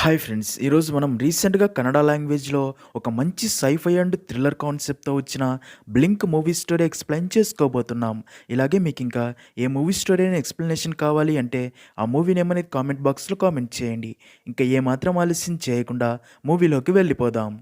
Hi friends! ఈరోజు మనం రీసెంట్‌గా కన్నడ లాంగ్వేజ్‌లో ఒక మంచి సైఫై అండ్ థ్రిల్లర్ కాన్సెప్ట్‌తో వచ్చిన 'బ్లింక్' మూవీ స్టోరీ ఎక్స్‌ప్లెయిన్ చేసుకోబోతున్నాం. ఇలాగే మీకింకా ఏ మూవీ స్టోరీ అయినా ఎక్స్‌ప్లనేషన్ కావాలి అంటే ఆ మూవీ నేమ్ అనేది కామెంట్ బాక్స్‌లో కామెంట్ చేయండి. ఇంకా ఏమాత్రం ఆలస్యం చేయకుండా మూవీలోకి వెళ్ళిపోదాం.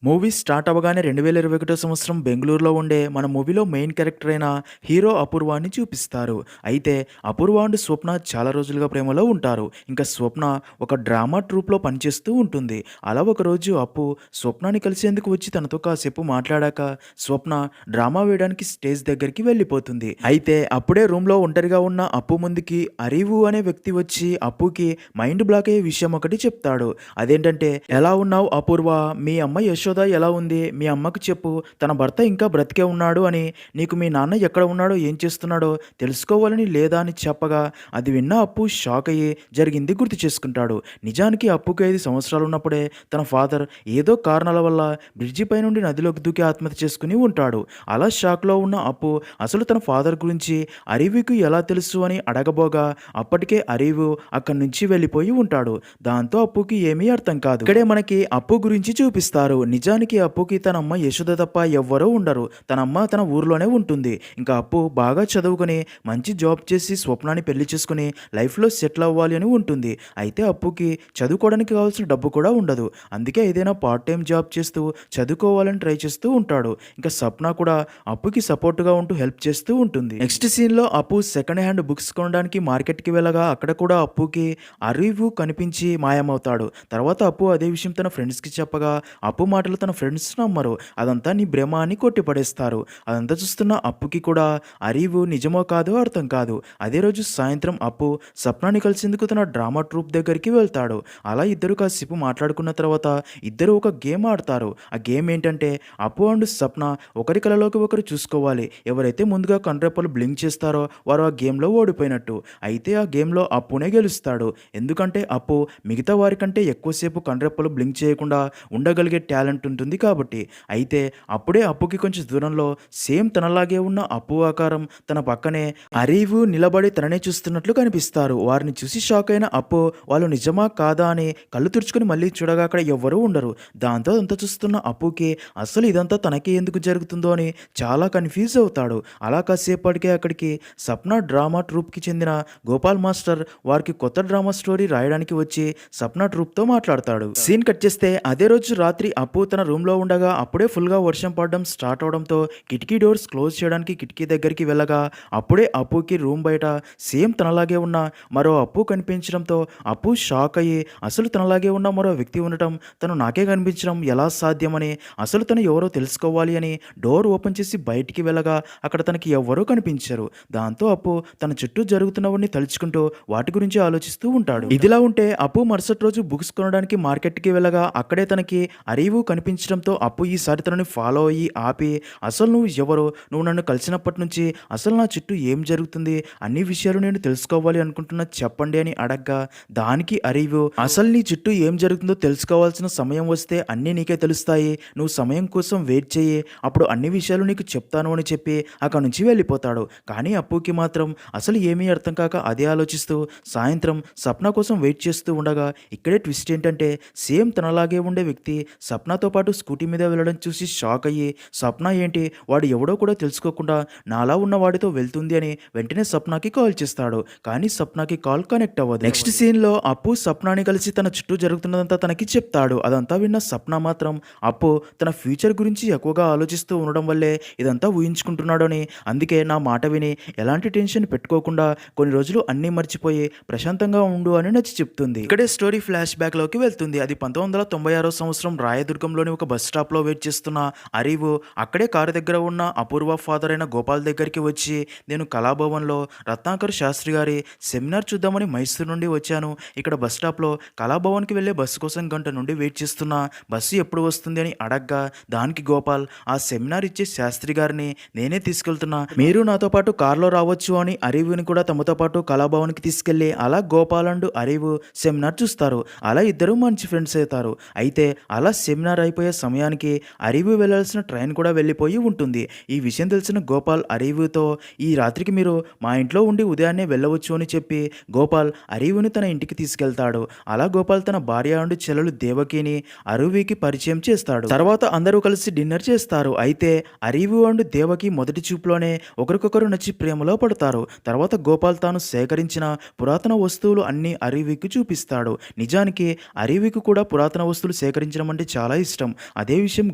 మూవీ స్టార్ట్ అవ్వగానే 2021 సంవత్సరం బెంగుళూరులో ఉండే మన మూవీలో మెయిన్ క్యారెక్టర్ అయిన హీరో అపూర్వాని చూపిస్తారు. అయితే అపూర్వ అండ్ స్వప్న చాలా రోజులుగా ప్రేమలో ఉంటారు. ఇంకా స్వప్న ఒక డ్రామా ట్రూప్‌లో పనిచేస్తూ ఉంటుంది. అలా ఒకరోజు అప్పు స్వప్నని కలిసేందుకు వచ్చి తనతో కాసేపు మాట్లాడాక స్వప్న డ్రామా వేయడానికి స్టేజ్ దగ్గరికి వెళ్ళిపోతుంది. అయితే అప్పుడే రూమ్‌లో ఒంటరిగా ఉన్న అప్పు ముందుకి అరీవు అనే వ్యక్తి వచ్చి అప్పుకి మైండ్ బ్లాక్ అయ్యే విషయం ఒకటి చెప్తాడు. అదేంటంటే, "ఎలా ఉన్నావు అపూర్వ? మీ అమ్మ యశోద ఎలా ఉంది? మీ అమ్మకు చెప్పు తన భర్త ఇంకా బ్రతికే ఉన్నాడు అని. నీకు మీ నాన్న ఎక్కడ ఉన్నాడో, ఏం చేస్తున్నాడో తెలుసుకోవాలని లేదా" అని చెప్పగా అది విన్న అప్పు షాక్ అయ్యి జరిగింది గుర్తు చేసుకుంటాడు. నిజానికి అప్పుకి 5 సంవత్సరాలు ఉన్నప్పుడే తన ఫాదర్ ఏదో కారణాల వల్ల బ్రిడ్జి పై నుండి నదిలోకి దూకి ఆత్మహత్య చేసుకుని ఉంటాడు. అలా షాక్‌లో ఉన్న అప్పు అసలు తన ఫాదర్ గురించి అరీవుకి ఎలా తెలుసు అని అడగబోగా అప్పటికే అరీవు అక్కడి నుంచి వెళ్ళిపోయి ఉంటాడు. దాంతో అప్పుకి ఏమీ అర్థం కాదు. ఇక్కడే మనకి అప్పు గురించి చూపిస్తారు. నిజానికి అప్పుకి తన అమ్మ యశోద తప్ప ఎవ్వరూ ఉండరు. తన అమ్మ తన ఊర్లోనే ఉంటుంది. ఇంకా అప్పు బాగా చదువుకొని మంచి జాబ్ చేసి స్వప్నాన్ని పెళ్లి చేసుకుని లైఫ్‌లో సెటిల్ అవ్వాలి అని ఉంటుంది. అయితే అప్పుకి చదువుకోవడానికి కావాల్సిన డబ్బు కూడా ఉండదు. అందుకే ఏదైనా పార్ట్ టైమ్ జాబ్ చేస్తూ చదువుకోవాలని ట్రై చేస్తూ ఉంటాడు. ఇంకా సప్న కూడా అప్పుకి సపోర్ట్‌గా ఉంటూ హెల్ప్ చేస్తూ ఉంటుంది. నెక్స్ట్ సీన్‌లో అప్పు సెకండ్ హ్యాండ్ బుక్స్ కొనడానికి మార్కెట్‌కి వెళ్ళగా అక్కడ కూడా అప్పుకి అరీవు కనిపించి మాయమవుతాడు. తర్వాత అప్పు అదే విషయం తన ఫ్రెండ్స్‌కి చెప్పగా అప్పు మాటలు తన ఫ్రెండ్స్ నమ్మరు. అదంతా నీ భ్రమ అని కొట్టిపడేస్తారు. అదంతా చూస్తున్న అప్పుకి కూడా అరీవు నిజమో కాదో అర్థం కాదు. అదే రోజు సాయంత్రం అప్పు సప్నాని కలిసేందుకు తన డ్రామా ట్రూప్ దగ్గరికి వెళ్తాడు. అలా ఇద్దరు కాసేపు మాట్లాడుకున్న తర్వాత ఇద్దరు ఒక గేమ్ ఆడతారు. ఆ గేమ్ ఏంటంటే అప్పు అండ్ సప్న ఒకరి కలలోకి ఒకరు చూసుకోవాలి. ఎవరైతే ముందుగా కనురెప్పలు బ్లింక్ చేస్తారో వారు ఆ గేమ్‌లో ఓడిపోయినట్టు. అయితే ఆ గేమ్‌లో అప్పునే గెలుస్తాడు. ఎందుకంటే అప్పు మిగతా వారికంటే ఎక్కువసేపు కనురెప్పలు బ్లింక్ చేయకుండా ఉండగలిగే టాలెంట్ ఉంటుంది కాబట్టి. అయితే అప్పుడే అప్పుకి కొంచెం దూరంలో సేమ్ తనలాగే ఉన్న అప్పు ఆకారం తన పక్కనే అరీవు నిలబడి తననే చూస్తున్నట్లు కనిపిస్తారు. వారిని చూసి షాక్ అయిన అప్పు వాళ్ళు నిజమా కాదా అని కళ్ళు తుడుచుకొని మళ్ళీ చూడగా అక్కడ ఎవ్వరూ ఉండరు. దాంతో అంతా చూస్తున్న అప్పుకి అసలు ఇదంతా తనకే ఎందుకు జరుగుతుందో అని చాలా కన్‌ఫ్యూజ్ అవుతాడు. అలా కాసేపటికే అక్కడికి సప్న డ్రామా ట్రూప్‌కి చెందిన గోపాల్ మాస్టర్ వారికి కొత్త డ్రామా స్టోరీ రాయడానికి వచ్చి సప్న ట్రూప్‌తో మాట్లాడతాడు. సీన్ కట్ చేస్తే అదే రోజు రాత్రి అప్పు తన రూమ్‌లో ఉండగా అప్పుడే ఫుల్‌గా వర్షం పడడం స్టార్ట్ అవడంతో కిటికీ డోర్స్ క్లోజ్ చేయడానికి కిటికీ దగ్గరికి వెళ్ళగా అప్పుడే అప్పుకి రూమ్ బయట సేమ్ తనలాగే ఉన్న మరో అప్పు కనిపించడంతో అప్పు షాక్ అయ్యి అసలు తనలాగే ఉన్న మరో వ్యక్తి ఉండటం తను నాకే కనిపించడం ఎలా సాధ్యమని అసలు తను ఎవరో తెలుసుకోవాలి అని డోర్ ఓపెన్ చేసి బయటికి వెళ్ళగా అక్కడ తనకి ఎవ్వరూ కనిపించరు. దాంతో అప్పు తన చుట్టూ జరుగుతున్నవన్నీ తలుచుకుంటూ వాటి గురించి ఆలోచిస్తూ ఉంటాడు. ఇదిలా ఉంటే అప్పు మరుసటి రోజు బుక్స్ కొనడానికి మార్కెట్‌కి వెళ్ళగా అక్కడే తనకి అరీవు కనిపించడంతో అప్పు ఈసారి తనని ఫాలో అయ్యి ఆపి అసలు నువ్వు ఎవరు? నువ్వు నన్ను కలిసినప్పటి నుంచి అసలు నా చుట్టూ ఏం జరుగుతుంది? అన్ని విషయాలు నేను తెలుసుకోవాలి అనుకుంటున్నా చెప్పండి అని అడగ్గా దానికి అరీవు అసలు నీ చుట్టూ ఏం జరుగుతుందో తెలుసుకోవాల్సిన సమయం వస్తే అన్నీ నీకే తెలుస్తాయి. నువ్వు సమయం కోసం వెయిట్ చెయ్యి. అప్పుడు అన్ని విషయాలు నీకు చెప్తాను అని చెప్పి అక్కడి నుంచి వెళ్ళిపోతాడు. కానీ అప్పుకి మాత్రం అసలు ఏమీ అర్థం కాక అదే ఆలోచిస్తూ సాయంత్రం సప్న కోసం వెయిట్ చేస్తూ ఉండగా ఇక్కడే ట్విస్ట్ ఏంటంటే సేమ్ తనలాగే ఉండే వ్యక్తి సప్నతో పాటు స్కూటీ మీద వెళ్ళడం చూసి షాక్ అయ్యి సప్న ఏంటి వాడు ఎవడో కూడా తెలుసుకోకుండా నాలా ఉన్న వాడితో వెళ్తుంది అని వెంటనే సప్నకి కాల్ చేస్తాడు. కానీ సప్నకి కాల్ కనెక్ట్ అవ్వదు. నెక్స్ట్ సీన్‌లో అప్పు సప్నాని కలిసి తన చుట్టూ జరుగుతున్నదంతా తనకి చెప్తాడు. అదంతా విన్న సప్న మాత్రం అప్పు తన ఫ్యూచర్ గురించి ఎక్కువగా ఆలోచిస్తూ ఉండడం వల్లే ఇదంతా ఊహించుకుంటున్నాడు అని, అందుకే నా మాట విని ఎలాంటి టెన్షన్ పెట్టుకోకుండా కొన్ని రోజులు అన్నీ మర్చిపోయి ప్రశాంతంగా ఉండు అని నచ్చి చెప్తుంది. ఇక్కడే స్టోరీ ఫ్లాష్ బ్యాక్‌లోకి వెళ్తుంది. అది 1996 సంవత్సరం రాయదుర్గంలోని ఒక బస్ స్టాప్‌లో వెయిట్ చేస్తున్న అరీవు అక్కడే కారు దగ్గర ఉన్న అపూర్వ ఫాదర్ అయిన గోపాల్ దగ్గరికి వచ్చి, నేను కళాభవన్‌లో రత్నాకర్ శాస్త్రి గారి సెమినార్ చూద్దామని మైసూర్ నుండి వచ్చాను. ఇక్కడ బస్ స్టాప్‌లో కళాభవన్‌కి వెళ్ళే బస్సు కోసం గంట నుండి వెయిట్ చేస్తున్నా. బస్సు ఎప్పుడు వస్తుంది అని అడగ్గా దానికి గోపాల్ ఆ సెమినార్ ఇచ్చే శాస్త్రి గారిని నేనే తీసుకెళ్తున్నా. మీరు నాతో పాటు కారులో రావచ్చు అని అరీవుని కూడా తమతో పాటు కళాభవన్‌కి తీసుకెళ్ళి అలా గోపాల్ అండ్ అరీవు సెమినార్ చూస్తారు. అలా ఇద్దరు మంచి ఫ్రెండ్స్ అవుతారు. అయితే అలా సెమినార్ డిన్నర్ అయిపోయే సమయానికి అరీవు వెళ్ళాల్సిన ట్రైన్ కూడా వెళ్ళిపోయి ఉంటుంది. ఈ విషయం తెలిసిన గోపాల్ అరీవుతో ఈ రాత్రికి మీరు మా ఇంట్లో ఉండి ఉదయాన్నే వెళ్ళవచ్చు అని చెప్పి గోపాల్ అరీవుని తన ఇంటికి తీసుకెళ్తాడు. అలా గోపాల్ తన భార్య అండ్ చెల్లెలు దేవకిని అరువికి పరిచయం చేస్తాడు. తర్వాత అందరూ కలిసి డిన్నర్ చేస్తారు. అయితే అరీవు అండ్ దేవకి మొదటి చూపులోనే ఒకరికొకరు నచ్చి ప్రేమలో పడతారు. తర్వాత గోపాల్ తాను సేకరించిన పురాతన వస్తువులు అన్ని అరీవికి చూపిస్తాడు. నిజానికి అరీవికి కూడా పురాతన వస్తువులు సేకరించడం అంటే చాలా ఇష్టం. అదే విషయం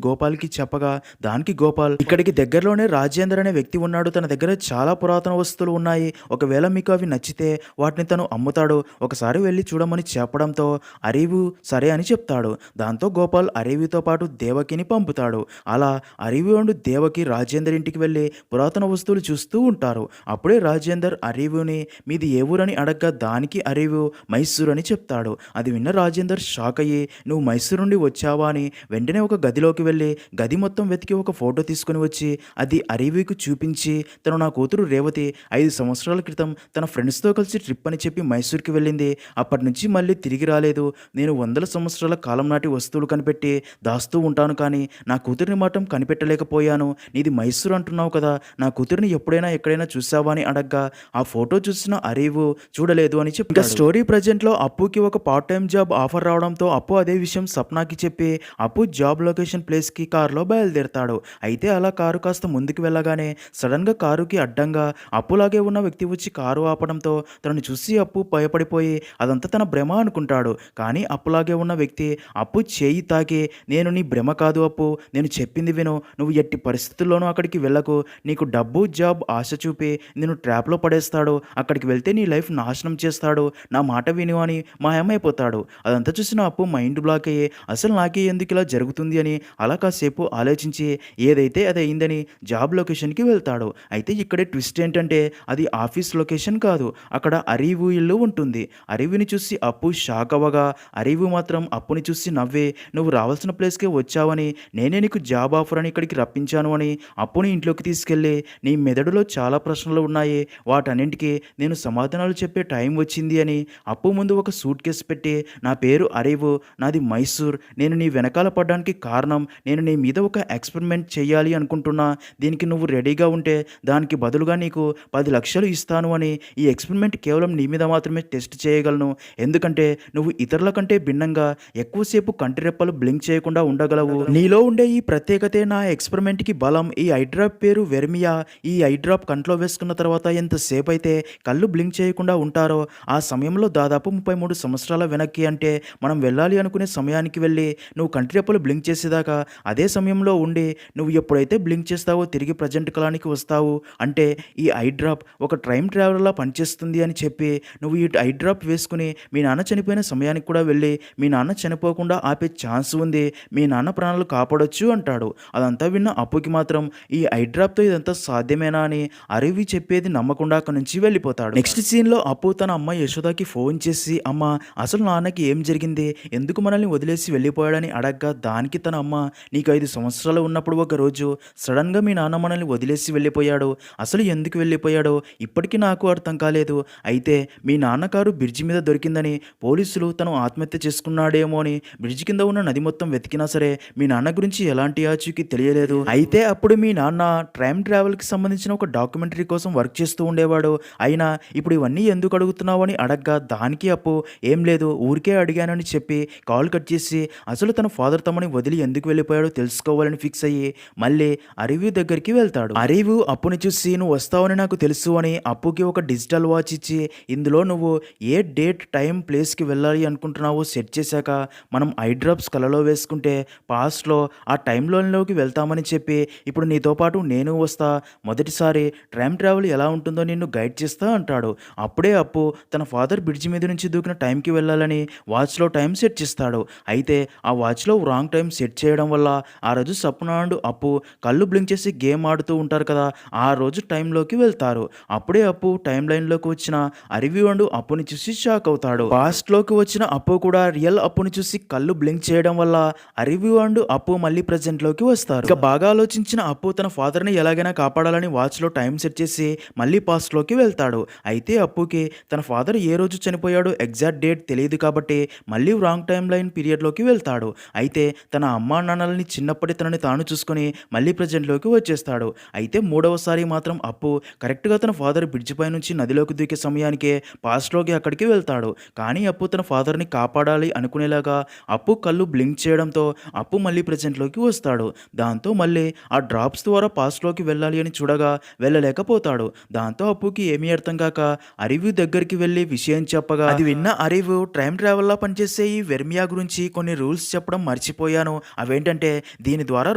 గోపాల్కి చెప్పగా దానికి గోపాల్ ఇక్కడికి దగ్గరలోనే రాజేందర్ అనే వ్యక్తి ఉన్నాడు, తన దగ్గర చాలా పురాతన వస్తువులు ఉన్నాయి, ఒకవేళ మీకు అవి నచ్చితే వాటిని తను అమ్ముతాడు, ఒకసారి వెళ్ళి చూడమని చెప్పడంతో అరీవు సరే అని చెప్తాడు. దాంతో గోపాల్ అరీవితో పాటు దేవకిని పంపుతాడు. అలా అరీవు అండ్ దేవకి రాజేందర్ ఇంటికి వెళ్ళి పురాతన వస్తువులు చూస్తూ ఉంటారు. అప్పుడే రాజేందర్ అరీవుని మీది ఏ ఊరని అడగ్గా దానికి అరీవు మైసూర్ అని చెప్తాడు. అది విన్న రాజేందర్ షాక్ అయ్యి నువ్వు మైసూర్ నుండి వచ్చావా అని వెంటనే ఒక గదిలోకి వెళ్ళి గది మొత్తం వెతికి ఒక ఫోటో తీసుకుని వచ్చి అది అరీవుకి చూపించి తను నా కూతురు రేవతి 5 సంవత్సరాల క్రితం తన ఫ్రెండ్స్తో కలిసి ట్రిప్ అని చెప్పి మైసూర్కి వెళ్ళింది, అప్పటి నుంచి మళ్ళీ తిరిగి రాలేదు, నేను వందల సంవత్సరాల కాలం నాటి వస్తువులు కనిపెట్టి దాస్తూ ఉంటాను కానీ నా కూతురిని మాత్రం కనిపెట్టలేకపోయాను, నీది మైసూర్ అంటున్నావు కదా, నా కూతురిని ఎప్పుడైనా ఎక్కడైనా చూసావా అని అడగ్గా ఆ ఫోటో చూసిన అరీవు చూడలేదు అని చెప్పి ఇంకా స్టోరీ ప్రజెంట్లో అప్పుకి ఒక పార్ట్ టైం జాబ్ ఆఫర్ రావడంతో అప్పు అదే విషయం సప్నాకి చెప్పి అప్పు జాబ్ లొకేషన్ ప్లేస్కి కారులో బయలుదేరతాడు. అయితే అలా కారు కాస్త ముందుకు వెళ్ళగానే సడన్గా కారుకి అడ్డంగా అప్పులాగే ఉన్న వ్యక్తి వచ్చి కారు ఆపడంతో తనని చూసి అప్పు భయపడిపోయి అదంతా తన భ్రమ అనుకుంటాడు. కానీ అప్పులాగే ఉన్న వ్యక్తి అప్పు చేయి తాకి నేను నీ భ్రమ కాదు అప్పు, నేను చెప్పింది విను, నువ్వు ఎట్టి పరిస్థితుల్లోనూ అక్కడికి వెళ్ళకు, నీకు డబ్బు జాబ్ ఆశ చూపి నేను ట్రాప్లో పడేస్తాడు, అక్కడికి వెళ్తే నీ లైఫ్ నాశనం చేస్తాడు, నా మాట విను అని మాయమైపోతాడు. అదంతా చూసిన అప్పు మైండ్ బ్లాక్ అయ్యి అసలు నాకే ఎందుకు ఇలా జరుగుతుంది అని అలా కాసేపు ఆలోచించి ఏదైతే అది అయిందని జాబ్ లొకేషన్కి వెళ్తాడు. అయితే ఇక్కడే ట్విస్ట్ ఏంటంటే అది ఆఫీస్ లొకేషన్ కాదు, అక్కడ అరీవు ఇల్లు ఉంటుంది. అరీవుని చూసి అప్పు షాక్ అవ్వగా అరీవు మాత్రం అప్పుని చూసి నవ్వే నువ్వు రావాల్సిన ప్లేస్కే వచ్చావని నేనే నీకు జాబ్ ఆఫర్ అని ఇక్కడికి రప్పించాను అని అప్పుని ఇంట్లోకి తీసుకెళ్ళి నీ మెదడులో చాలా ప్రశ్నలు ఉన్నాయి, వాటన్నింటికి నేను సమాధానాలు చెప్పే టైం వచ్చింది అని అప్పు ముందు ఒక సూట్ కేసు పెట్టి నా పేరు అరీవు, నాది మైసూర్, నేను నీ వెనకాల పడడానికి కారణం నేను నీ మీద ఒక ఎక్స్పెరిమెంట్ చేయాలి అనుకుంటున్నా, దీనికి నువ్వు రెడీగా ఉంటే దానికి బదులుగా నీకు 10 లక్షలు ఇస్తాను అని, ఈ ఎక్స్పెరిమెంట్ కేవలం నీ మీద మాత్రమే టెస్ట్ చేయగలను, ఎందుకంటే నువ్వు ఇతరుల కంటే భిన్నంగా ఎక్కువసేపు కంటి రెప్పలు బ్లింక్ చేయకుండా ఉండగలవు, నీలో ఉండే ఈ ప్రత్యేకతే నా ఎక్స్పెరిమెంట్కి బలం, ఈ ఐ డ్రాప్ పేరు వెర్మియా, ఈ ఐ డ్రాప్ కంట్లో వేసుకున్న తర్వాత ఎంతసేపు అయితే కళ్ళు బ్లింక్ చేయకుండా ఉంటారో ఆ సమయంలో దాదాపు 33 సంవత్సరాల వెనక్కి, అంటే మనం వెళ్ళాలి అనుకునే సమయానికి వెళ్ళి నువ్వు కంటి రెప్పలు బ్లింక్ చేసేదాకా అదే సమయంలో ఉండి నువ్వు ఎప్పుడైతే బ్లింక్ చేస్తావో తిరిగి ప్రజెంట్ కాలానికి వస్తావు, అంటే ఈ ఐ డ్రాప్ ఒక టైం ట్రావెలర్లా పనిచేస్తుంది అని చెప్పి నువ్వు ఈ ఐ డ్రాప్ వేసుకుని మీ నాన్న చనిపోయిన సమయానికి కూడా వెళ్ళి మీ నాన్న చనిపోకుండా ఆపే ఛాన్స్ ఉంది, మీ నాన్న ప్రాణాలు కాపాడొచ్చు అంటాడు. అదంతా విన్న అప్పుకి మాత్రం ఈ ఐ డ్రాప్తో ఇదంతా సాధ్యమేనా అని అరివి చెప్పేది నమ్మకుండా అక్కడి నుంచి వెళ్ళిపోతాడు. నెక్స్ట్ సీన్లో అప్పు తన అమ్మ యశోదకి ఫోన్ చేసి అమ్మ అసలు నాన్నకి ఏం జరిగింది, ఎందుకు మనల్ని వదిలేసి వెళ్ళిపోయాడని అడగ్గా దానికి తన అమ్మ నీకు 5 సంవత్సరాలు ఉన్నప్పుడు ఒక రోజు సడన్గా మీ నాన్న మనల్ని వదిలేసి వెళ్ళిపోయాడు, అసలు ఎందుకు వెళ్ళిపోయాడో ఇప్పటికీ నాకు అర్థం కాలేదు, అయితే మీ నాన్న కారు బ్రిడ్జి మీద దొరికిందని పోలీసులు తను ఆత్మహత్య చేసుకున్నాడేమో అని బ్రిడ్జి కింద ఉన్న నది మొత్తం వెతికినా సరే మీ నాన్న గురించి ఎలాంటి ఆచూకీ తెలియలేదు, అయితే అప్పుడు మీ నాన్న టైం ట్రావెల్కి సంబంధించిన ఒక డాక్యుమెంటరీ కోసం వర్క్ చేస్తూ ఉండేవాడు, అయినా ఇప్పుడు ఇవన్నీ ఎందుకు అడుగుతున్నావు అని అడగ్గా దానికి అప్పు ఏం లేదు ఊరికే అడిగానని చెప్పి కాల్ కట్ చేసి అసలు తన ఫాదర్ తమని వదిలి ఎందుకు వెళ్ళిపోయాడో తెలుసుకోవాలని ఫిక్స్ అయ్యి మళ్ళీ అరీవు దగ్గరికి వెళ్తాడు. అరీవు అప్పుని చూసి నువ్వు వస్తావని నాకు తెలుసు అని అప్పుకి ఒక డిజిటల్ వాచ్ ఇచ్చి ఇందులో నువ్వు ఏ డేట్ టైం ప్లేస్కి వెళ్ళాలి అనుకుంటున్నావో సెట్ చేశాక మనం ఐ డ్రాప్స్ కలలో వేసుకుంటే పాస్ట్లో ఆ టైంలోకి వెళ్తామని చెప్పి ఇప్పుడు నీతో పాటు నేను వస్తా, మొదటిసారి టైం ట్రావెల్ ఎలా ఉంటుందో నిన్ను గైడ్ చేస్తా అంటాడు. అప్పుడే అప్పు తన ఫాదర్ బ్రిడ్జి మీద నుంచి దూకిన టైంకి వెళ్ళాలని వాచ్లో టైం సెట్ చేస్తాడు. అయితే ఆ వాచ్లో రాంగ్ టైం సెట్ చేయడం వల్ల ఆ రోజు సప్న అండ్ అప్పు కళ్ళు బ్లింక్ చేసి గేమ్ ఆడుతూ ఉంటారు కదా, ఆ రోజు టైంలోకి వెళ్తారు. అప్పుడే అప్పు టైం లైన్లోకి వచ్చిన అరివి అండ్ అప్పుని చూసి షాక్ అవుతాడు. పాస్ట్లోకి వచ్చిన అప్పు కూడా రియల్ అప్పుని చూసి కళ్ళు బ్లింక్ చేయడం వల్ల అరివి అండ్ అప్పు మళ్ళీ ప్రజెంట్లోకి వస్తారు. ఇక బాగా ఆలోచించిన అప్పు తన ఫాదర్ని ఎలాగైనా కాపాడాలని వాచ్లో టైం సెట్ చేసి మళ్ళీ పాస్ట్లోకి వెళ్తాడు. అయితే అప్పుకి తన ఫాదర్ ఏ రోజు చనిపోయాడో ఎగ్జాక్ట్ డేట్ తెలియదు కాబట్టి మళ్ళీ రాంగ్ టైం లైన్ పీరియడ్లోకి వెళ్తాడు. అయితే అయితే తన అమ్మా నాన్నలని చిన్నప్పటి తనని తాను చూసుకొని మళ్ళీ ప్రజెంట్‌లోకి వచ్చేస్తాడు. అయితే మూడవసారి మాత్రం అప్పు కరెక్ట్‌గా తన ఫాదర్ బ్రిడ్జ్ పై నుంచి నదిలోకి దూకే సమయానికే పాస్ట్‌లోకి అక్కడికి వెళ్తాడు. కానీ అప్పు తన ఫాదర్‌ని కాపాడాలి అనుకునేలాగా అప్పు కళ్ళు బ్లింక్ చేయడంతో అప్పు మళ్ళీ ప్రెజెంట్‌లోకి వస్తాడు. దాంతో మళ్ళీ ఆ డ్రాప్స్ ద్వారా పాస్ట్‌లోకి వెళ్ళాలి అని చూడగా వెళ్ళలేకపోతాడు. దాంతో అప్పుకి ఏమీ అర్థం కాక అరివు దగ్గరికి వెళ్ళి విషయం చెప్పగా అది విన్న అరివు టైమ్ ట్రావెల్‌లా పనిచేసే ఈ వెర్మియా గురించి కొన్ని రూల్స్ చెప్పడం మర్చిపోయాను. అవేంటంటే దీని ద్వారా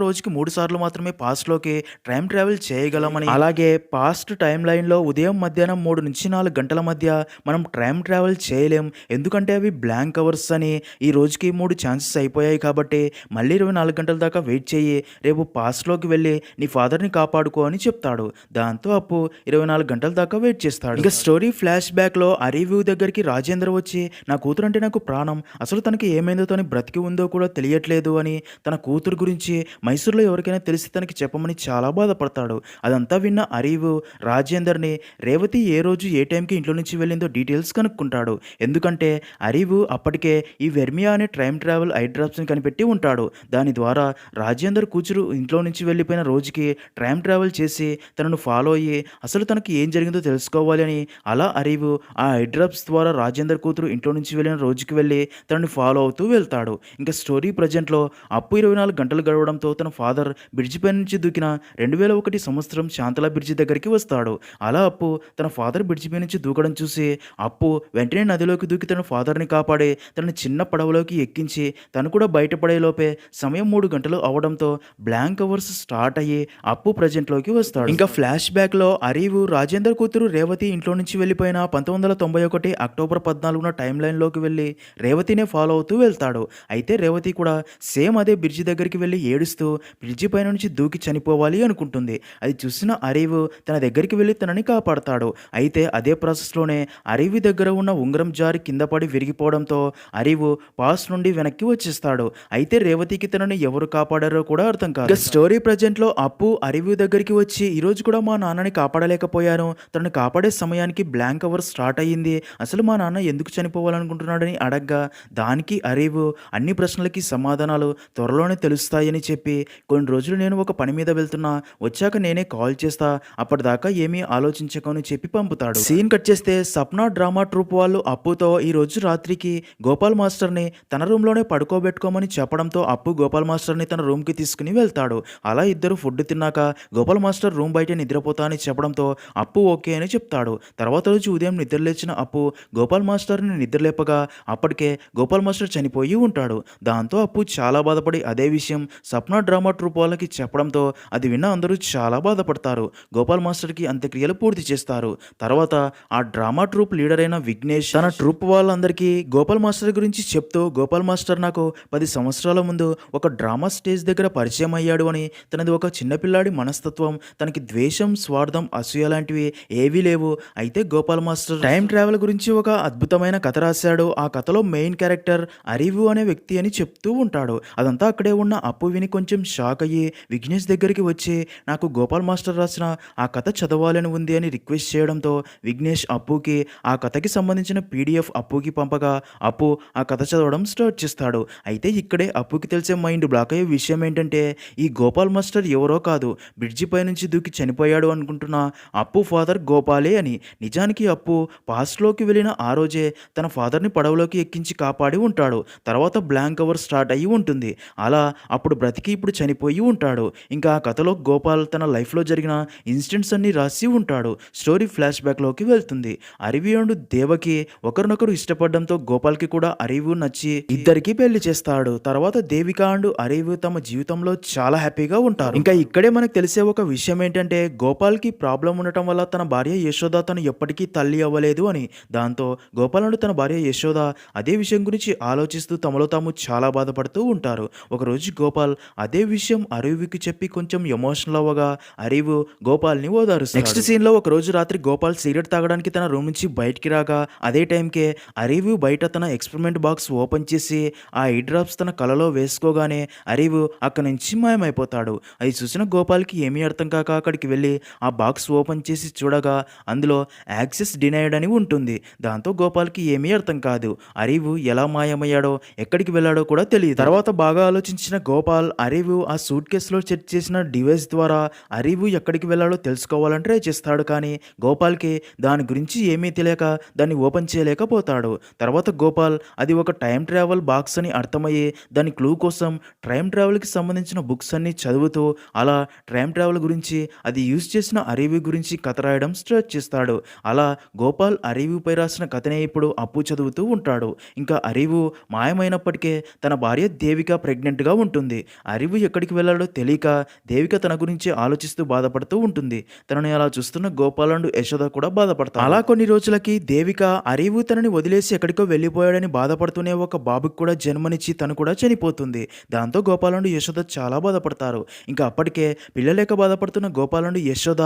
రోజుకి 3 సార్లు మాత్రమే పాస్ట్‌లోకి టైమ్ ట్రావెల్ చేయగలమని, అలాగే పాస్ట్ టైమ్ లైన్‌లో ఉదయం, మధ్యాహ్నం 3-4 గంటల మధ్య మనం టైమ్ ట్రావెల్ చేయలేం. ఎందుకంటే అవి బ్లాంక్ అవర్స్ అని. ఈ రోజుకి 3 ఛాన్సెస్ అయిపోయాయి కాబట్టి మళ్ళీ 24 గంటల దాకా వెయిట్ చెయ్యి. రేపు పాస్ట్‌లోకి వెళ్ళి నీ ఫాదర్‌ని కాపాడుకో అని చెప్తాడు. దాంతో అప్పు 24 గంటల దాకా వెయిట్ చేస్తాడు. ఇక స్టోరీ ఫ్లాష్ బ్యాక్‌లో అరివ్యూ దగ్గరికి రాజేందర్ వచ్చి నా కూతురంటే నాకు ప్రాణం. అసలు తనకి ఏమైందో, తను బ్రతికి ఉందో కూడా తెలియట్లేదు అని తన కూతురు గురించి మైసూర్‌లో ఎవరికైనా తెలిసి తనకి చెప్పమని చాలా బాధపడతాడు. అదంతా విన్న అరివు రాజేందర్‌ని రేవతి ఏ రోజు ఏ టైంకి ఇంట్లో నుంచి వెళ్ళిందో డీటెయిల్స్ కనుక్కుంటాడు. ఎందుకంటే అరివు అప్పటికే ఈ వెర్మియా అనే టైమ్ ట్రావెల్ ఐ డ్రాప్స్‌ని కనిపెట్టి ఉంటాడు. దాని ద్వారా రాజేందర్ కూతురు ఇంట్లో నుంచి వెళ్ళిపోయిన రోజుకి టైమ్ ట్రావెల్ చేసి తనను ఫాలో అయ్యి అసలు తనకి ఏం జరిగిందో తెలుసుకోవాలి అని అలా అరివు ఆ ఐ డ్రాప్స్ ద్వారా రాజేందర్ కూతురు ఇంట్లో నుంచి వెళ్ళిన రోజుకి వెళ్ళి తనని ఫాలో అవుతూ వెళ్తాడు. ఇంకా స్టోరీ ప్రజెంట్‌లో అప్పు 24 గంటలు గడవడంతో తన ఫాదర్ బ్రిడ్జ్ పై నుంచి దూకిన 2001 సంవత్సరం శాంతల బ్రిడ్జి దగ్గరికి వస్తాడు. అలా అప్పు తన ఫాదర్ బ్రిడ్జి పై నుంచి దూకడం చూసి అప్పు వెంటనే నదిలోకి దూకి తన ఫాదర్‌ని కాపాడి తనని చిన్న పడవలోకి ఎక్కించి తను కూడా బయటపడే లోపే సమయం 3 గంటలు అవ్వడంతో బ్లాంక్ అవర్స్ స్టార్ట్ అయ్యి అప్పు ప్రజెంట్‌లోకి వస్తాడు. ఇంకా ఫ్లాష్ బ్యాక్‌లో అరివు రాజేందర్ కూతురు రేవతి ఇంట్లో నుంచి వెళ్ళిపోయిన 1991 అక్టోబర్ 14న టైమ్ లైన్‌లోకి వెళ్ళి రేవతినే ఫాలో అవుతూ వెళ్తాడు. అయితే రేవతి కూడా సేమ్ అదే బ్రిడ్జి దగ్గరికి వెళ్ళి ఏడుస్తూ బ్రిడ్జి పైన నుంచి దూకి చనిపోవాలి అనుకుంటుంది. అది చూసిన అరివు తన దగ్గరికి వెళ్ళి తనని కాపాడతాడు. అయితే అదే ప్రాసెస్‌లోనే అరివి దగ్గర ఉన్న ఉంగరం జారి కింద పడి విరిగిపోవడంతో అరివు పాస్ నుండి వెనక్కి వచ్చేస్తాడు. అయితే రేవతికి తనని ఎవరు కాపాడారో కూడా అర్థం కాదు. ఇక స్టోరీ ప్రజెంట్‌లో అప్పు అరివు దగ్గరికి వచ్చి ఈరోజు కూడా మా నాన్నని కాపాడలేకపోయాను. తనని కాపాడే సమయానికి బ్లాంక్ అవర్ స్టార్ట్ అయ్యింది. అసలు మా నాన్న ఎందుకు చనిపోవాలనుకుంటున్నాడని అడగ్గా దానికి అరివు అన్ని ప్రశ్నలకి సమాధానాలు త్వరలోనే తెలుస్తాయని చెప్పి కొన్ని రోజులు నేను ఒక పని మీద వెళ్తున్నా, వచ్చాక నేనే కాల్ చేస్తా, అప్పటిదాకా ఏమీ ఆలోచించకని చెప్పి పంపుతాడు. సీన్ కట్ చేస్తే సప్నా డ్రామా ట్రూప్ వాళ్ళు అప్పుతో ఈ రోజు రాత్రికి గోపాల్ మాస్టర్ని తన రూమ్లోనే పడుకోబెట్టుకోమని చెప్పడంతో అప్పు గోపాల్ మాస్టర్ని తన రూమ్కి తీసుకుని వెళ్తాడు. అలా ఇద్దరు ఫుడ్ తిన్నాక గోపాల్ మాస్టర్ రూమ్ బయట నిద్రపోతా అని చెప్పడంతో అప్పు ఓకే అని చెప్తాడు. తర్వాత రోజు ఉదయం నిద్రలేచిన అప్పు గోపాల్ మాస్టర్ని నిద్రలేపగా అప్పటికే గోపాల్ మాస్టర్ చనిపోయి ఉంటాడు. దాంతో అప్పు చాలా బాధపడి అదే విషయం సప్నా డ్రామా ట్రూప్ వాళ్ళకి చెప్పడంతో అది విన్న అందరూ చాలా బాధపడతారు. గోపాల్ మాస్టర్కి అంత్యక్రియలు పూర్తి చేస్తారు. తర్వాత ఆ డ్రామా ట్రూప్ లీడర్ అయిన విఘ్నేష్ తన ట్రూప్ వాళ్ళందరికీ గోపాల్ మాస్టర్ గురించి చెప్తూ గోపాల్ మాస్టర్ నాకు 10 సంవత్సరాల ముందు ఒక డ్రామా స్టేజ్ దగ్గర పరిచయం అయ్యాడు అని, తనది ఒక చిన్నపిల్లాడి మనస్తత్వం, తనకి ద్వేషం, స్వార్థం, అసూయ లాంటివి ఏవీ లేవు. అయితే గోపాల్ మాస్టర్ టైం ట్రావెల్ గురించి ఒక అద్భుతమైన కథ రాశాడు. ఆ కథలో మెయిన్ క్యారెక్టర్ అరివు అనే వ్యక్తి అని చెప్తూ ఉంటాడు. అదంతా అక్కడే ఉన్న అప్పు విని కొంచెం షాక్ అయ్యి విఘ్నేష్ దగ్గరికి వచ్చి నాకు గోపాల్ మాస్టర్ రాసిన ఆ కథ చదవాలని ఉంది అని రిక్వెస్ట్ చేయడంతో విఘ్నేష్ అప్పుకి ఆ కథకి సంబంధించిన పీడిఎఫ్ అప్పుకి పంపగా అప్పు ఆ కథ చదవడం స్టార్ట్ చేస్తాడు. అయితే ఇక్కడే అప్పుకి తెలిసే మైండ్ బ్లాక్ అయ్యే విషయం ఏంటంటే ఈ గోపాల్ మాస్టర్ ఎవరో కాదు, బ్రిడ్జి పై నుంచి దూకి చనిపోయాడు అనుకుంటున్న అప్పు ఫాదర్ గోపాలే అని. నిజానికి అప్పు పాస్ట్లోకి వెళ్ళిన ఆ రోజే తన ఫాదర్ని పడవలోకి ఎక్కించి కాపాడి ఉంటాడు. తర్వాత బ్లాంక్ అవర్ స్టార్ట్ అయ్యి ఉంటుంది. అలా అప్పుడు బ్రతికి ఇప్పుడు చనిపోయి ఉంటాడు. ఇంకా ఆ కథలో గోపాల్ తన లైఫ్లో జరిగిన ఇన్సిడెంట్స్ అన్ని రాసి ఉంటాడు. స్టోరీ ఫ్లాష్ బ్యాక్లోకి వెళ్తుంది. అరివి అండ్ దేవకి ఒకరినొకరు ఇష్టపడడంతో గోపాల్కి కూడా అరివు నచ్చి ఇద్దరికి పెళ్లి చేస్తాడు. తర్వాత దేవిక అండ్ అరివు తమ జీవితంలో చాలా హ్యాపీగా ఉంటారు. ఇంకా ఇక్కడే మనకు తెలిసే ఒక విషయం ఏంటంటే గోపాల్కి ప్రాబ్లం ఉండటం వల్ల తన భార్య యశోద తను ఎప్పటికీ తల్లి అవ్వలేదు అని. దాంతో గోపాల్ అండ్ తన భార్య యశోద అదే విషయం గురించి ఆలోచిస్తూ తమలో తాము చాలా బాధపడుతూ ఉంటారు. ఒకరోజు గోపాల్ అదే విషయం అరివుకి చెప్పి కొంచెం ఎమోషనల్ అవ్వగా అరివు గోపాల్ని ఓదారుస్తాడు. నెక్స్ట్ సీన్ లో ఒక రోజు రాత్రి గోపాల్ సిగరెట్ తాగడానికి తన రూమ్ నుంచి బయటికి రాగా అదే టైంకే అరివు బయట తన ఎక్స్పెరిమెంట్ బాక్స్ ఓపెన్ చేసి ఆ ఐ డ్రాప్స్ తన కలలో వేసుకోగానే అరివు అక్కడి నుంచి మాయమైపోతాడు. అది చూసిన గోపాల్కి ఏమీ అర్థం కాక అక్కడికి వెళ్ళి ఆ బాక్స్ ఓపెన్ చేసి చూడగా అందులో యాక్సెస్ డినైడ్ అని ఉంటుంది. దాంతో గోపాల్కి ఏమీ అర్థం కాదు. అరివు ఎలా మాయమయ్యాడో ఎక్కడికి వెళ్ళాడో కూడా తెలియదు. తెలియదు. తర్వాత బాగా ఆలోచించిన గోపాల్ అరివు ఆ సూట్ కేసులో సెట్ చేసిన డివైస్ ద్వారా అరివు ఎక్కడికి వెళ్ళాలో తెలుసుకోవాలని ట్రై చేస్తాడు. కానీ గోపాల్‌కి దాని గురించి ఏమీ తెలియక దాన్ని ఓపెన్ చేయలేకపోతాడు. తర్వాత గోపాల్ అది ఒక టైమ్ ట్రావెల్ బాక్స్ అని అర్థమయ్యి దాని క్లూ కోసం టైమ్ ట్రావెల్‌కి సంబంధించిన బుక్స్ అన్నీ చదువుతూ అలా టైమ్ ట్రావెల్ గురించి అది యూజ్ చేసిన అరివి గురించి కథ రాయడం స్టార్ట్ చేస్తాడు. అలా గోపాల్ అరివుపై రాసిన కథనే ఇప్పుడు అప్పు చదువుతూ ఉంటాడు. ఇంకా అరివు మాయమైనప్పటికే తన భార్య దేవిక ప్రెగ్నెంట్‌గా ఉంటుంది. అరివు ఎక్కడికి వెళ్ళాలో తెలియక దేవిక తన గురించి ఆలోచిస్తూ బాధపడుతూ ఉంటుంది. తనని అలా చూస్తున్న గోపాల్ అండ్ యశోద కూడా బాధపడతారు. అలా కొన్ని రోజులకి దేవిక అరివు తనని వదిలేసి ఎక్కడికో వెళ్ళిపోయాడని బాధపడుతూనే ఒక బాబుకి కూడా జన్మనిచ్చి తను కూడా చనిపోతుంది. దాంతో గోపాల్ అండ్ యశోద చాలా బాధపడతారు. ఇంకా అప్పటికే పిల్లలేక బాధపడుతున్న గోపాల్ అండ్ యశోద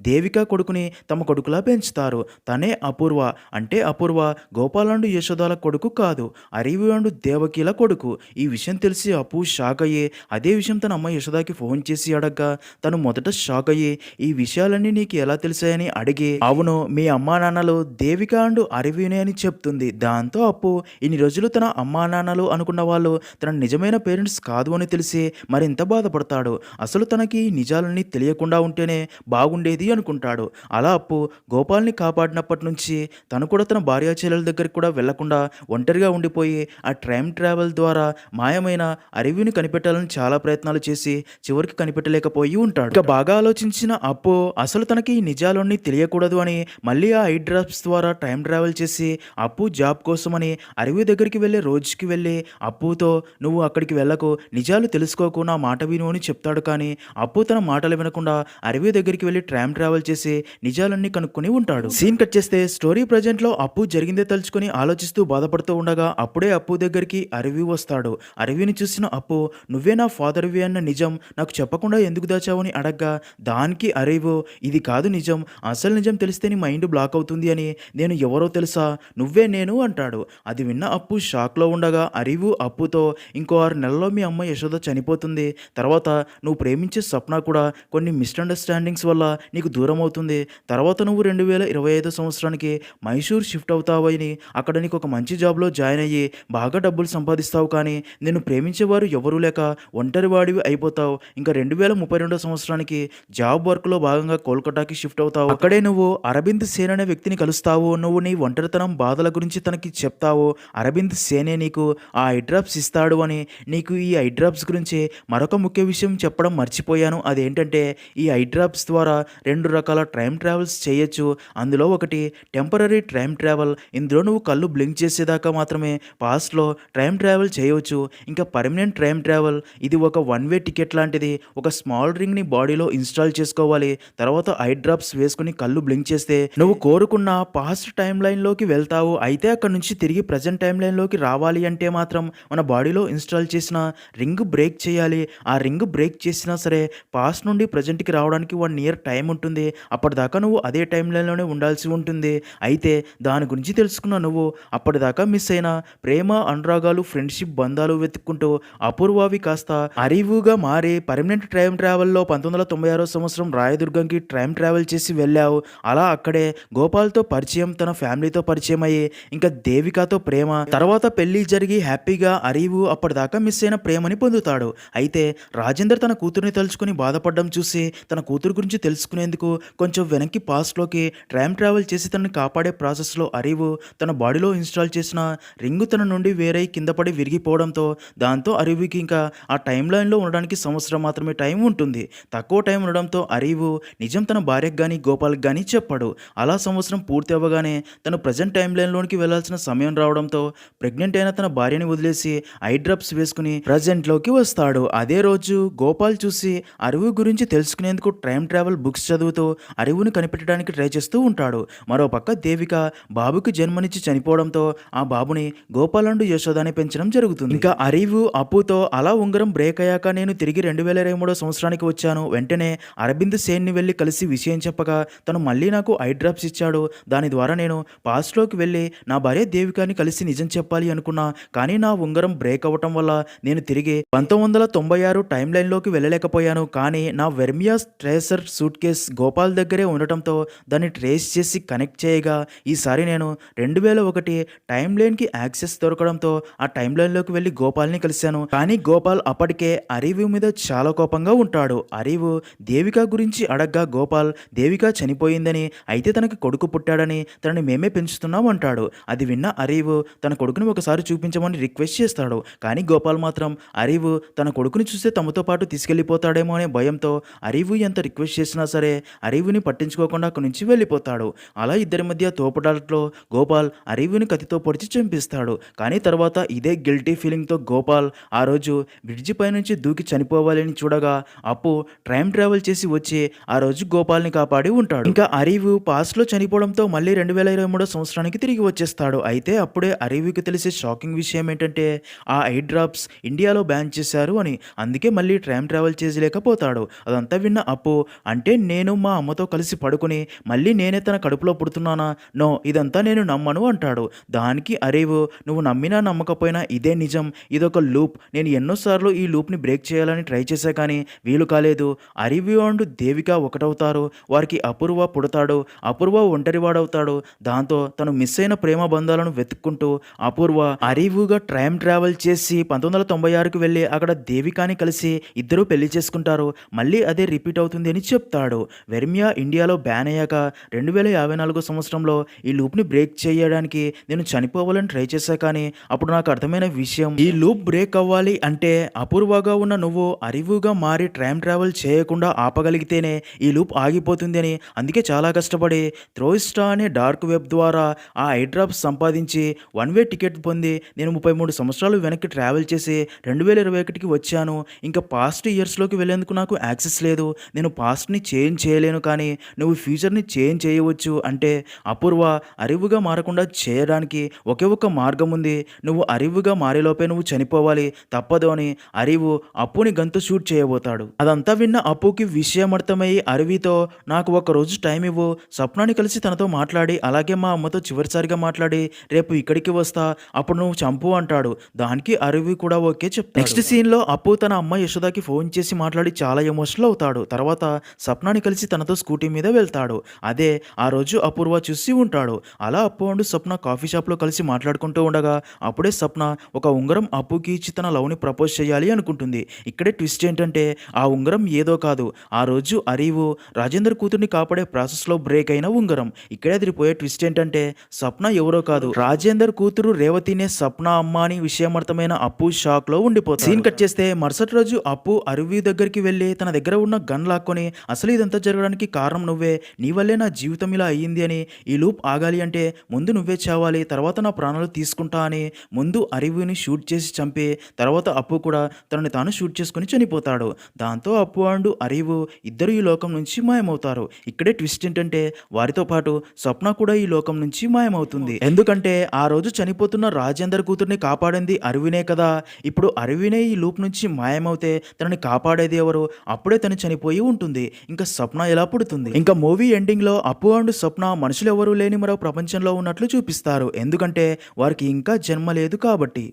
దేవిక కొడుకుని తమ కొడుకులా పెంచుతారు. తనే అపూర్వ. అంటే అపూర్వ గోపాల్ అండ్ యశోదాల కొడుకు కాదు, అరివు అండ్ దేవకిల కొడుకు. ఈ విషయం తెలిసి అప్పు షాక్ అయ్యి అదే విషయం తన అమ్మ యశోదాకి ఫోన్ చేసి అడగ్గా తను మొదట షాక్ అయ్యి ఈ విషయాలన్నీ నీకు ఎలా తెలిసాయని అడిగి అవును మీ అమ్మా నాన్నలు దేవిక అండ్ అరివినే అని చెప్తుంది. దాంతో అప్పు ఇన్ని రోజులు తన అమ్మా నాన్నలు అనుకున్న వాళ్ళు తన నిజమైన పేరెంట్స్ కాదు అని తెలిసి మరింత బాధపడతాడు. అసలు తనకి ఈ నిజాలన్నీ తెలియకుండా ఉంటేనే బాగుండేది అనుకుంటాడు. అలా అప్పు గోపాల్ని కాపాడినప్పటి నుంచి తను కూడా తన భార్య చెల్లెల దగ్గరికి కూడా వెళ్లకుండా ఒంటరిగా ఉండిపోయి ఆ టైమ్ ట్రావెల్ ద్వారా మాయమైన అరివిని కనిపెట్టాలని చాలా ప్రయత్నాలు చేసి చివరికి కనిపెట్టలేకపోయి ఉంటాడు. ఇక బాగా ఆలోచించిన అప్పు అసలు తనకి ఈ నిజాలన్నీ తెలియకూడదు అని మళ్ళీ ఆ ఐ డ్రాప్స్ ద్వారా టైం ట్రావెల్ చేసి అప్పు జాబ్ కోసమని అరివి దగ్గరికి వెళ్ళే రోజుకి వెళ్ళి అప్పుతో నువ్వు అక్కడికి వెళ్ళకు, నిజాలు తెలుసుకోకు, నా మాట విను అని చెప్తాడు. కానీ అప్పు తన మాటలు వినకుండా అరివి దగ్గరికి వెళ్ళి టైం ట్రావెల్ చేసి నిజాలన్నీ కనుక్కొని ఉంటాడు. సీన్ కట్ చేస్తే స్టోరీ ప్రజెంట్ లో అప్పు జరిగిందే తలుచుకొని ఆలోచిస్తూ బాధపడుతూ ఉండగా అప్పుడే అప్పు దగ్గరికి అరివి వస్తాడు. అరివిని చూసిన అప్పు నువ్వే నా ఫాదర్వి అన్న నిజం నాకు చెప్పకుండా ఎందుకు దాచావని అడగ్గా దానికి అరివు ఇది కాదు నిజం, అసలు నిజం తెలిస్తే నీ మైండ్ బ్లాక్ అవుతుంది అని, నేను ఎవరో తెలుసా, నువ్వే నేను అంటాడు. అది విన్న అప్పు షాక్లో ఉండగా అరివు అప్పుతో ఇంకో 6 నెలల్లో మీ అమ్మ యశోద చనిపోతుంది, తర్వాత నువ్వు ప్రేమించే స్వప్న కూడా కొన్ని మిస్అండర్స్టాండింగ్స్ వల్ల నీకు దూరం అవుతుంది, తర్వాత నువ్వు 2025 సంవత్సరానికి మైసూర్ షిఫ్ట్ అవుతావని అక్కడ నీకు ఒక మంచి జాబ్లో జాయిన్ అయ్యి బాగా డబ్బులు సంపాదిస్తావు. కానీ నేను ప్రేమించేవారు ఎవరూ లేక ఒంటరి వాడివి అయిపోతావు. ఇంకా 2032 సంవత్సరానికి జాబ్ వర్క్లో భాగంగా కోల్కతాకి షిఫ్ట్ అవుతావు. అక్కడే నువ్వు అరవింద్ సేన్ అనే వ్యక్తిని కలుస్తావు. నువ్వు నీ ఒంటరితనం బాధల గురించి తనకి చెప్తావు. అరవింద్ సేనే నీకు ఆ ఐ డ్రాప్స్ ఇస్తాడు అని. నీకు ఈ ఐ డ్రాప్స్ గురించి మరొక ముఖ్య విషయం చెప్పడం మర్చిపోయాను. అదేంటంటే ఈ ఐ డ్రాప్స్ ద్వారా 2 రకాల టైం ట్రావెల్స్ చేయొచ్చు. అందులో ఒకటి టెంపరరీ టైం ట్రావెల్. ఇందులో నువ్వు కళ్ళు బ్లింక్ చేసేదాకా మాత్రమే పాస్ట్లో టైం ట్రావెల్ చేయవచ్చు. ఇంకా పర్మనెంట్ టైం ట్రావెల్ ఇది ఒక వన్ వే టికెట్ లాంటిది. ఒక స్మాల్ రింగ్ని బాడీలో ఇన్స్టాల్ చేసుకోవాలి. తర్వాత ఐ డ్రాప్స్ వేసుకుని కళ్ళు బ్లింక్ చేస్తే నువ్వు కోరుకున్న పాస్ట్ టైం లైన్లోకి వెళ్తావు. అయితే అక్కడ నుంచి తిరిగి ప్రజెంట్ టైం లైన్లోకి రావాలి అంటే మాత్రం మన బాడీలో ఇన్స్టాల్ చేసిన రింగ్ బ్రేక్ చేయాలి. ఆ రింగ్ బ్రేక్ చేసినా సరే పాస్ట్ నుండి ప్రజెంట్కి రావడానికి 1 ఇయర్ టైం ఉంటుంది. అప్పటిదాకా నువ్వు అదే టైం లైన్లోనే ఉండాల్సి ఉంటుంది. అయితే దాని గురించి తెలుసుకున్న నువ్వు అప్పటిదాకా మిస్ అయిన ప్రేమ అనురాగాలు ఫ్రెండ్షిప్ బంధాలు వెతుక్కుంటూ అపూర్వవి కాస్త అరివుగా మారి పర్మనెంట్ టైం ట్రావెల్లో 1996 సంవత్సరం రాయదుర్గంకి టైం ట్రావెల్ చేసి వెళ్ళావు. అలా అక్కడే గోపాల్తో పరిచయం, తన ఫ్యామిలీతో పరిచయం అయ్యి ఇంకా దేవికతో ప్రేమ, తర్వాత పెళ్లి జరిగి హ్యాపీగా అరివు అప్పటిదాకా మిస్ అయిన ప్రేమని పొందుతాడు. అయితే రాజేందర్ తన కూతుర్ని తలుచుకుని బాధపడడం చూసి తన కూతురు గురించి తెలుసుకునేందుకు కొంచెం వెనక్కి పాస్ట్లోకి టైం ట్రావెల్ చేసి తనని కాపాడే ప్రాసెస్లో అరివు తన బాడీలో ఇన్స్టాల్ చేసిన రింగు తన నుండి వేరై కింద పడి విరిగిపోవడంతో దాంతో అరివుకి ఇంకా ఆ టైం లైన్లో ఉండడానికి సంవత్సరం మాత్రమే టైం ఉంటుంది. తక్కువ టైం ఉండడంతో అరివు నిజం తన భార్యకు కానీ గోపాల్కి కానీ చెప్పాడు. అలా సంవత్సరం పూర్తి అవ్వగానే తను ప్రజెంట్ టైం లైన్లోనికి వెళ్లాల్సిన సమయం రావడంతో ప్రెగ్నెంట్ అయిన తన భార్యని వదిలేసి ఐ డ్రాప్స్ వేసుకుని ప్రజెంట్లోకి వస్తాడు. అదే రోజు గోపాల్ చూసి అరివు గురించి తెలుసుకునేందుకు టైం ట్రావెల్ బుక్స్ చదువుతూ అరివుని కనిపెట్టడానికి ట్రై చేస్తూ ఉంటాడు. మరోపక్క దేవిక బాబుకి జన్మనిచ్చి చనిపోవడంతో ఆ బాబుని గోపాల్ అండ్ యశోదాని పెంచడం జరుగుతుంది. ఇంకా అరివు అప్పుతో అలా ఉంగరం బ్రేక్ అయ్యాక నేను తిరిగి 2023 సంవత్సరానికి వచ్చాను. వెంటనే అరవింద్ సేన్ని వెళ్ళి కలిసి విషయం చెప్పగా తను మళ్ళీ నాకు ఐ డ్రాప్స్ ఇచ్చాడు. దాని ద్వారా నేను పాస్ట్లోకి వెళ్ళి నా భార్య దేవికాని కలిసి నిజం చెప్పాలి అనుకున్నా. కానీ నా ఉంగరం బ్రేక్ అవ్వటం వల్ల నేను తిరిగి 1996 టైం లైన్లోకి వెళ్ళలేకపోయాను. కానీ నా వెర్మియా ట్రేసర్ సూట్ కేస్ గోపాల్ దగ్గరే ఉండటంతో దాన్ని ట్రేస్ చేసి కనెక్ట్ చేయగా ఈసారి నేను 2001 టైం లైన్కి యాక్సెస్ దొరకడంతో ఆ టైం లైన్లోకి వెళ్ళి గోపాల్ని కలిశాను. కానీ గోపాల్ అప్పటికే అరీవు మీద చాలా కోపంగా ఉంటాడు. అరీవు దేవిక గురించి అడగ్గా గోపాల్ దేవిక చనిపోయిందని, అయితే తనకి కొడుకు పుట్టాడని, తనని మేమే పెంచుతున్నాం అంటాడు. అది విన్న అరీవు తన కొడుకుని ఒకసారి చూపించమని రిక్వెస్ట్ చేస్తాడు. కానీ గోపాల్ మాత్రం అరీవు తన కొడుకుని చూస్తే తమతో పాటు తీసుకెళ్లిపోతాడేమో అనే భయంతో అరీవు ఎంత రిక్వెస్ట్ చేసినా సరే అరీవుని పట్టించుకోకుండా అక్కడి నుంచి వెళ్ళిపోతాడు. అలా ఇద్దరి మధ్య తోపుడాటలో గోపాల్ అరీవుని కత్తితో పొడిచి చంపిస్తాడు. కానీ తర్వాత ఇదే గిల్టీ ఫీలింగ్తో గోపాల్ ఆ రోజు బ్రిడ్జి పైనుంచి దూకి చనిపోవాలని చూడగా అప్పు టైం ట్రావెల్ చేసి వచ్చి ఆ రోజు గోపాల్ని కాపాడి ఉంటాడు. ఇంకా అరీవు పాస్ట్లో చనిపోవడంతో మళ్ళీ 2023 సంవత్సరానికి తిరిగి వచ్చేస్తాడు. అయితే అప్పుడే అరీవుకి తెలిసే షాకింగ్ విషయం ఏంటంటే ఆ ఐ డ్రాప్స్ ఇండియాలో బ్యాన్ చేశారు అని. అందుకే మళ్ళీ టైం ట్రావెల్ చేయలేకపోతాడు. అదంతా విన్న అప్పు, అంటే నేను మా అమ్మతో కలిసి పడుకుని మళ్ళీ నేనే తన కడుపులో పుడుతున్నానా? నో, ఇదంతా నేను నమ్మను అంటాడు. దానికి అరీవు, నువ్వు నమ్మినా నమ్మకపోయినా ఇదే నిజం, ఇదొక లూప్, నేను ఎన్నోసార్లు ఈ లూప్ని బ్రేక్ చేయాలని ట్రై చేశా కానీ వీలు కాలేదు. అరీవు అండ్ దేవిక ఒకటవుతారు, వారికి అపూర్వ పుడతాడు, అపూర్వ ఒంటరివాడవుతాడు. దాంతో తను మిస్ అయిన ప్రేమ బంధాలను వెతుక్కుంటూ అపూర్వ అరీవుగా టైం ట్రావెల్ చేసి 1996కి వెళ్ళి అక్కడ దేవికాని కలిసి ఇద్దరూ పెళ్లి చేసుకుంటారు. మళ్ళీ అదే రిపీట్ అవుతుంది అని చెప్తాడు. వెర్మియా ఇండియాలో బ్యాన్ అయ్యాక 2054 సంవత్సరంలో ఈ లూప్ని బ్రేక్ చేయడానికి నేను చనిపోవాలని ట్రై చేశా కానీ అప్పుడు నాకు అర్థమైన విషయం, ఈ లూప్ బ్రేక్ అవ్వాలి అంటే అపూర్వగా ఉన్న నువ్వు అరీవుగా మారి టైం ట్రావెల్ చేయకుండా ఆపగలిగితేనే ఈ లూప్ ఆగిపోతుంది అని. అందుకే చాలా కష్టపడి థ్రోయిస్టా అనే డార్క్ వెబ్ ద్వారా ఆ ఐ డ్రాప్స్ సంపాదించి వన్ వే టికెట్ పొంది నేను 33 సంవత్సరాలు వెనక్కి ట్రావెల్ చేసి 2021కి వచ్చాను. ఇంకా పాస్ట్ ఇయర్స్లోకి వెళ్ళేందుకు నాకు యాక్సెస్ లేదు, నేను పాస్ట్ని చేంజ్ చేయలేను, కానీ నువ్వు ఫ్యూచర్ని చేంజ్ చేయవచ్చు. అంటే అపూర్వ అరీవుగా మారకుండా చేయడానికి ఒకే ఒక్క మార్గం ఉంది, నువ్వు అరీవుగా మారేలోపే నువ్వు చనిపోవాలి, తప్పదు అని అరీవు అప్పుని గంతు షూట్ చేయబోతాడు. అదంతా విన్న అప్పుకి విషయం అర్థమయ్యి అరీవితో, నాకు ఒక రోజు టైం ఇవ్వు, స్వప్నాన్ని కలిసి తనతో మాట్లాడి అలాగే మా అమ్మతో చివరిసారిగా మాట్లాడి రేపు ఇక్కడికి వస్తా, అప్పుడు నువ్వు చంపు అంటాడు. దానికి అరీవి కూడా ఓకే చెప్తాడు. నెక్స్ట్ సీన్లో అప్పు తన అమ్మ యశోదాకి ఫోన్ చేసి మాట్లాడి చాలా ఎమోషనల్ అవుతాడు. తర్వాత స్వప్నాన్ని కలిసి తనతో స్కూటీ మీద వెళ్తాడు. అదే ఆ రోజు అపూర్వ చూసి ఉంటాడు. అలా అప్పు అండ్ స్వప్న కాఫీ షాప్లో కలిసి మాట్లాడుకుంటూ ఉండగా అప్పుడే స్వప్న ఒక ఉంగరం అప్పుకి ఇచ్చి తన లవ్ని ప్రపోజ్ చేయాలి అనుకుంటుంది. ఇక్కడే ట్విస్ట్ ఏంటంటే ఆ ఉంగరం ఏదో కాదు, ఆ రోజు అరీవు రాజేందర్ కూతుర్ని కాపాడే ప్రాసెస్లో బ్రేక్ అయిన ఉంగరం. ఇక్కడే అదిరిపోయే ట్విస్ట్ ఏంటంటే స్వప్న ఎవరో కాదు, రాజేందర్ కూతురు రేవతినే స్వప్న అమ్మ అని విషయం అర్థమైన అప్పు షాక్ లో ఉండిపోతాడు. సీన్ కట్ చేస్తే మరుసటి రోజు అప్పు అరీవి దగ్గరికి వెళ్ళి తన దగ్గర ఉన్న గన్ లాక్కొని, అసలు ఇదంతా జరగడానికి కారణం నువ్వే, నీ వల్లే నా జీవితం ఇలా అయ్యింది అని, ఈ లూప్ ఆగాలి అంటే ముందు నువ్వే చావాలి, తర్వాత నా ప్రాణాలు తీసుకుంటా అని ముందు అరీవిని షూట్ చేసి చంపి తర్వాత అప్పు కూడా తనని తాను షూట్ చేసుకుని చనిపోతాడు. దాంతో అప్పు అండ్ అరీవు ఇద్దరు ఈ లోకం నుంచి మాయమవుతారు. ఇక్కడే ట్విస్ట్ ఏంటంటే వారితో పాటు స్వప్న కూడా ఈ లోకం నుంచి మాయమవుతుంది. ఎందుకంటే ఆ రోజు చనిపోతున్న రాజేందర్ కూతుర్ని కాపాడింది అరవినే కదా. ఇప్పుడు అరవినే ఈ లూప్ నుంచి మాయమవుతే తనని కాపాడేది ఎవరు? అప్పుడే తను చనిపోయి ఉంటుంది. ఇంకా స్వప్న ఎలా పుడుతుంది? ఇంకా మూవీ ఎండింగ్ లో అప్పు అండ్ స్వప్న మనుషులు ఎవరూ లేని మరో ప్రపంచంలో ఉన్నట్లు చూపిస్తారు. ఎందుకంటే వారికి ఇంకా జన్మ లేదు కాబట్టి.